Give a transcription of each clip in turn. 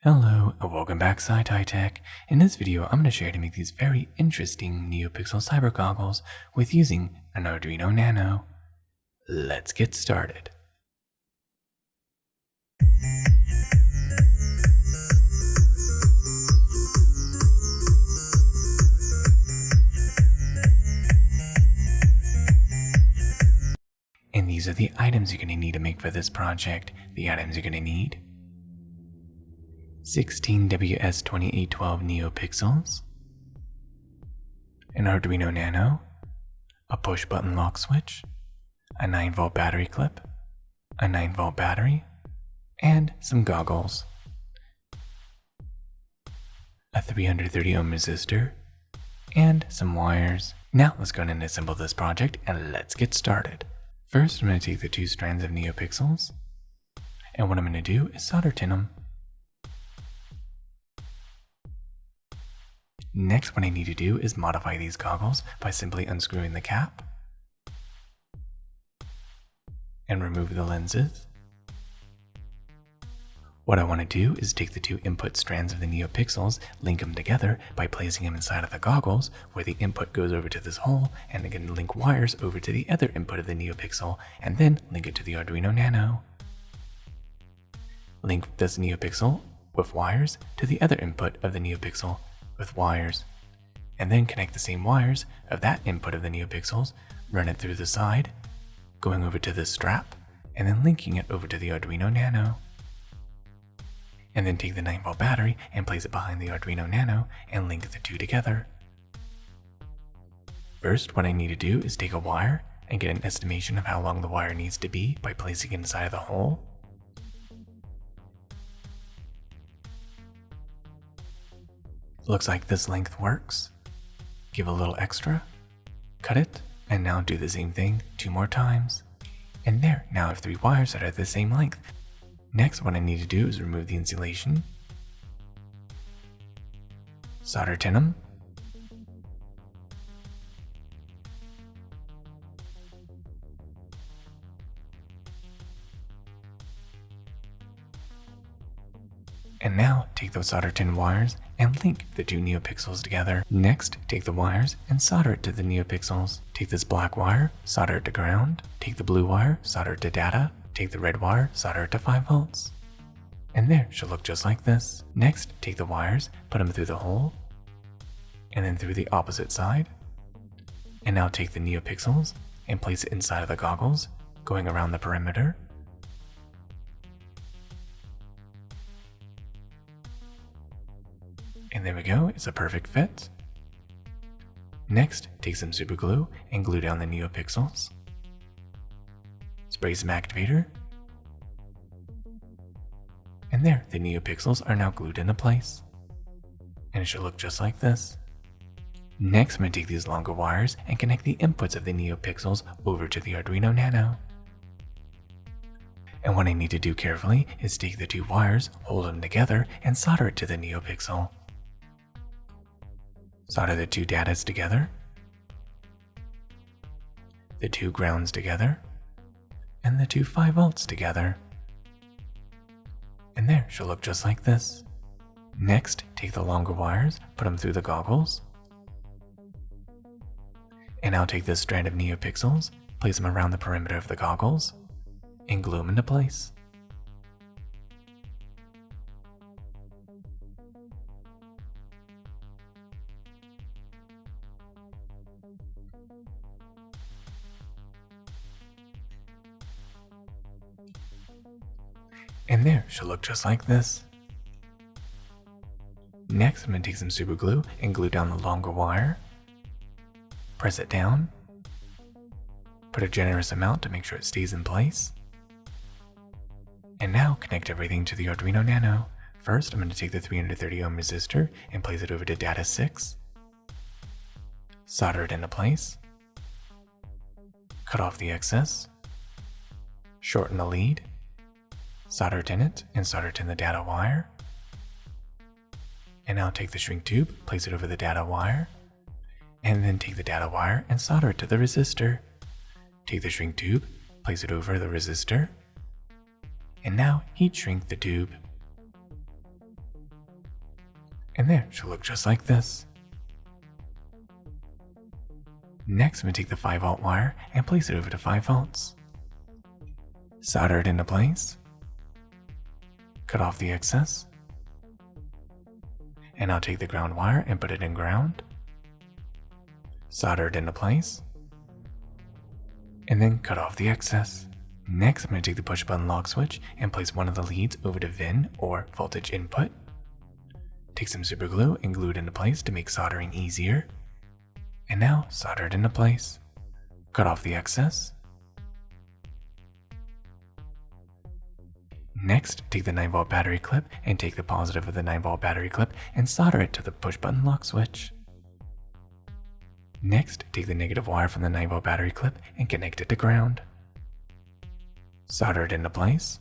Hello and welcome back SciTech. In this video, I'm going to show you how to make these very interesting Neopixel cyber goggles with using an Arduino Nano. Let's get started. And these are the items you're going to need to make for this project. The items you're going to need: 16 WS2812 Neopixels, an Arduino Nano, a push-button lock switch, a 9-volt battery clip, a 9-volt battery, and some goggles, a 330 ohm resistor, and some wires. Now let's go ahead and assemble this project and let's get started. First, I'm going to take the 2 strands of Neopixels, and what I'm going to do is solder tin them. Next, what I need to do is modify these goggles by simply unscrewing the cap and remove the lenses. What I want to do is take the 2 input strands of the Neopixels, link them together by placing them inside of the goggles where the input goes over to this hole, and again link wires over to the other input of the Neopixel and then link it to the Arduino Nano. Link this Neopixel with wires to the other input of the Neopixel with wires, and then connect the same wires of that input of the Neopixels, run it through the side, going over to this strap, and then linking it over to the Arduino Nano. And then take the 9-volt battery and place it behind the Arduino Nano and link the 2 together. First, what I need to do is take a wire and get an estimation of how long the wire needs to be by placing it inside of the hole. Looks like this length works. Give a little extra, cut it, and now do the same thing 2 more times. And there, now I have 3 wires that are the same length. Next, what I need to do is remove the insulation, solder tin them, and now take those solder tin wires and link the 2 Neopixels together. Next, take the wires and solder it to the Neopixels. Take this black wire, solder it to ground. Take the blue wire, solder it to data. Take the red wire, solder it to 5 volts. And there, should look just like this. Next, take the wires, put them through the hole, and then through the opposite side. And now take the Neopixels and place it inside of the goggles, going around the perimeter. And there we go, it's a perfect fit. Next, take some super glue and glue down the Neopixels. Spray some activator. And there, the Neopixels are now glued into place. And it should look just like this. Next, I'm going to take these longer wires and connect the inputs of the Neopixels over to the Arduino Nano. And what I need to do carefully is take the 2 wires, hold them together, and solder it to the Neopixel. Solder the 2 datas together, the 2 grounds together, and the 2 5 volts together. And there, should look just like this. Next, take the longer wires, put them through the goggles. And now take this strand of Neopixels, place them around the perimeter of the goggles, and glue them into place. And there, should look just like this. Next, I'm going to take some super glue and glue down the longer wire. Press it down. Put a generous amount to make sure it stays in place. And now connect everything to the Arduino Nano. First, I'm going to take the 330 ohm resistor and place it over to data 6. Solder it into place. Cut off the excess. Shorten the lead. Solder tin it and solder tin the data wire. And now take the shrink tube, place it over the data wire, and then take the data wire and solder it to the resistor. Take the shrink tube, place it over the resistor, and now heat shrink the tube. And there, it should look just like this. Next, I'm going to take the 5-volt wire and place it over to 5 volts. Solder it into place. Cut off the excess. And I'll take the ground wire and put it in ground. Solder it into place. And then cut off the excess. Next, I'm going to take the push button lock switch and place one of the leads over to VIN or voltage input. Take some super glue and glue it into place to make soldering easier. And now solder it into place. Cut off the excess. Next, take the 9-volt battery clip and take the positive of the 9-volt battery clip and solder it to the push button lock switch. Next, take the negative wire from the 9-volt battery clip and connect it to ground. Solder it into place.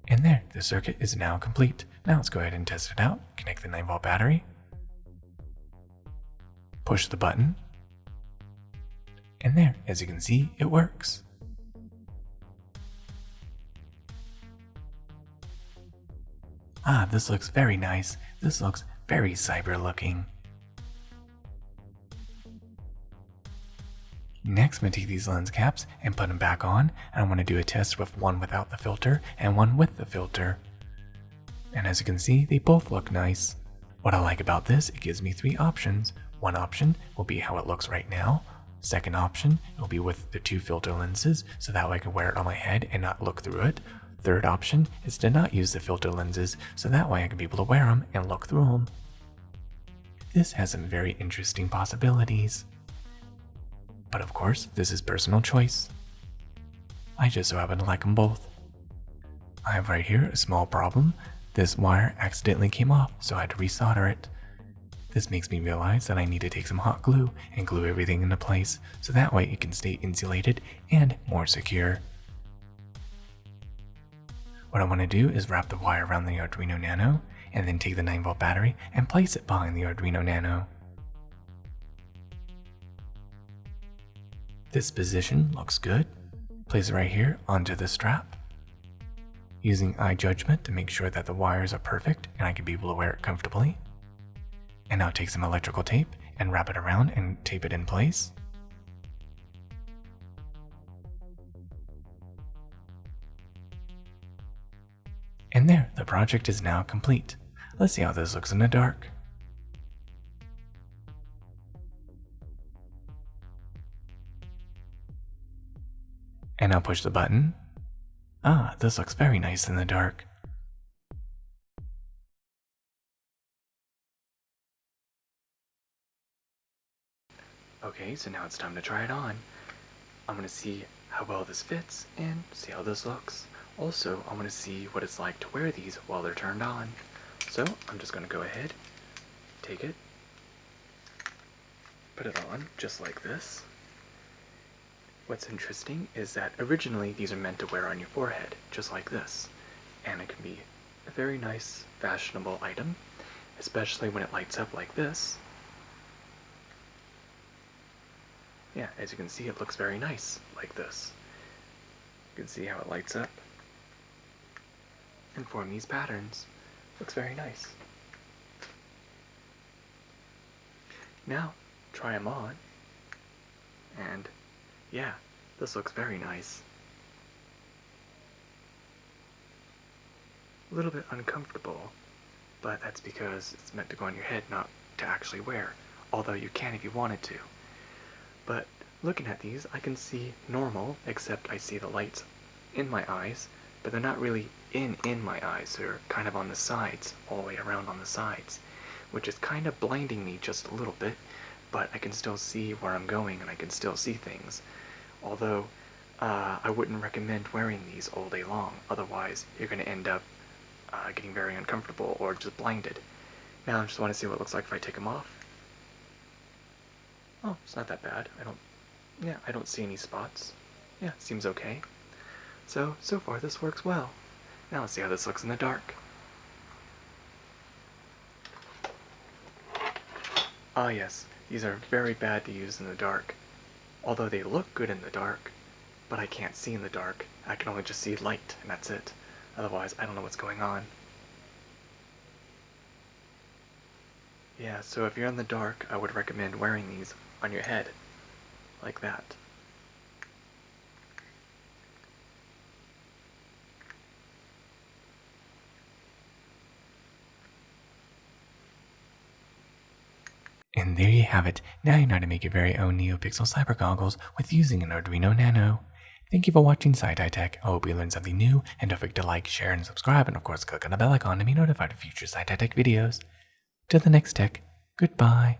And there, the circuit is now complete. Now let's go ahead and test it out. Connect the 9-volt battery. Push the button. And there, as you can see, it works. Ah, this looks very nice. This looks very cyber looking. Next, I'm going to take these lens caps and put them back on, and I want to do a test with one without the filter and one with the filter. And as you can see, they both look nice. What I like about this, it gives me 3 options. One option will be how it looks right now. Second option will be with the 2 filter lenses, so that way I can wear it on my head and not look through it. Third option is to not use the filter lenses, so that way I can be able to wear them and look through them. This has some very interesting possibilities. But of course, this is personal choice. I just so happen to like them both. I have right here a small problem. This wire accidentally came off, so I had to resolder it. This makes me realize that I need to take some hot glue and glue everything into place, so that way it can stay insulated and more secure. What I want to do is wrap the wire around the Arduino Nano, and then take the 9-volt battery and place it behind the Arduino Nano. This position looks good. Place it right here onto the strap. Using eye judgment to make sure that the wires are perfect and I can be able to wear it comfortably. And now take some electrical tape and wrap it around and tape it in place. And there, the project is now complete. Let's see how this looks in the dark. And I'll push the button. Ah, this looks very nice in the dark. Okay, so now it's time to try it on. I'm going to see how well this fits and see how this looks. Also, I want to see what it's like to wear these while they're turned on. So, I'm just going to go ahead, take it, put it on just like this. What's interesting is that originally these are meant to wear on your forehead, just like this. And it can be a very nice, fashionable item, especially when it lights up like this. Yeah, as you can see, it looks very nice, like this. You can see how it lights up and form these patterns. Looks very nice. Now, try them on, and yeah, this looks very nice. A little bit uncomfortable, but that's because it's meant to go on your head, not to actually wear, although you can if you wanted to. But looking at these, I can see normal, except I see the lights in my eyes, but they're not really in my eyes. They're kind of on the sides, all the way around on the sides, which is kind of blinding me just a little bit, but I can still see where I'm going and I can still see things. Although, I wouldn't recommend wearing these all day long, otherwise you're going to end up getting very uncomfortable or just blinded. Now I just want to see what it looks like if I take them off. Oh, it's not that bad. I don't see any spots. Yeah, seems okay. So far this works well. Now let's see how this looks in the dark. Ah yes, these are very bad to use in the dark. Although they look good in the dark, but I can't see in the dark. I can only just see light, and that's it. Otherwise, I don't know what's going on. Yeah, so if you're in the dark, I would recommend wearing these on your head, like that. And there you have it. Now you know how to make your very own Neopixel cyber goggles with using an Arduino Nano. Thank you for watching SciTech. I hope you learned something new, and don't forget to like, share, and subscribe, and of course click on the bell icon to be notified of future SciTech videos. Till the next tech, goodbye.